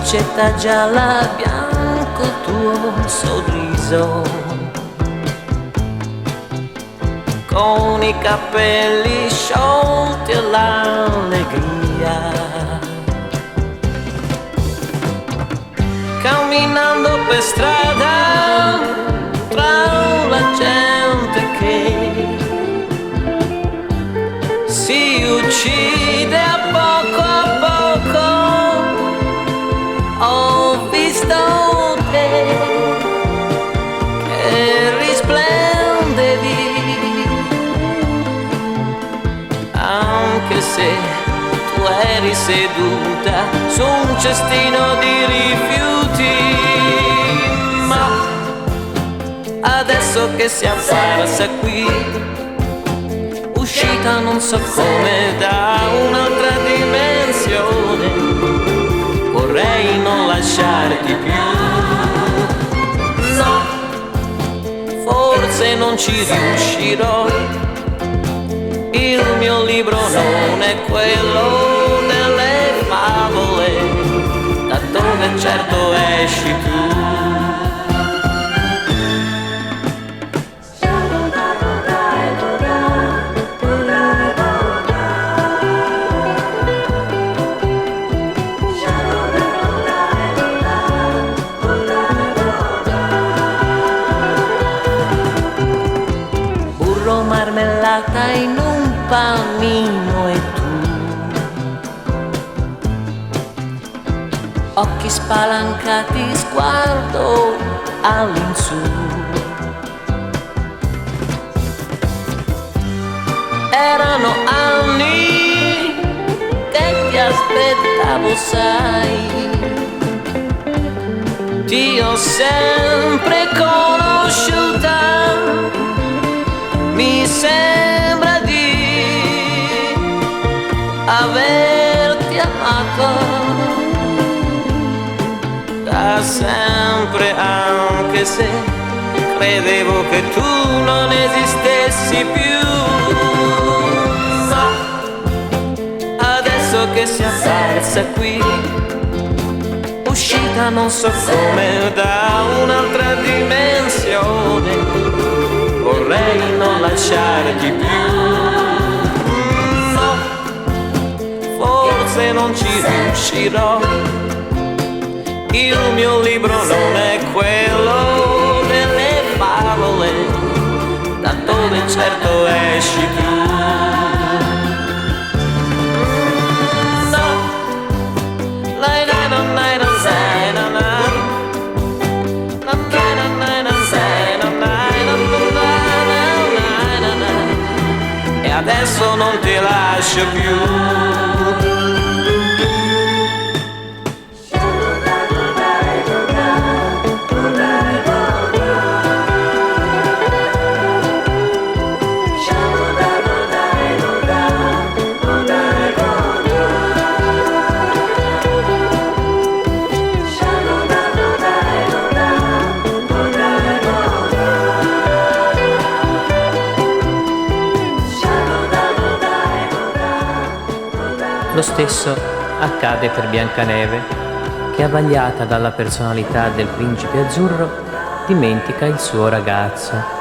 camicetta gialla, bianco il tuo sorriso, con i capelli sciolti e l'allegria. Camminando per strada tra la gente che si uccide a poco, ho visto te che risplendevi, anche se tu eri seduta su un cestino di rifiuti. Ma adesso che si apparsa qui, uscita non so come da un'altra dimensione, vorrei non lasciarti più. No, forse non ci riuscirò, il mio libro non è quello delle favole, da dove certo esci tu. Burro, marmellata in un panino e tu, occhi spalancati, sguardo all'insù. Erano anni che ti aspettavo, sai, ti ho sempre conosciuta, mi sembra di averti amato da sempre, anche se credevo che tu non esistessi più. Ma adesso che si apparsa qui, uscita non so come da un'altra dimensione, vorrei non lasciarti più. No, forse non ci riuscirò, il mio libro non è quello delle favole, da dove certo esci tu. E adesso non ti lascio più. Lo stesso accade per Biancaneve, che, abbagliata dalla personalità del principe azzurro, dimentica il suo ragazzo.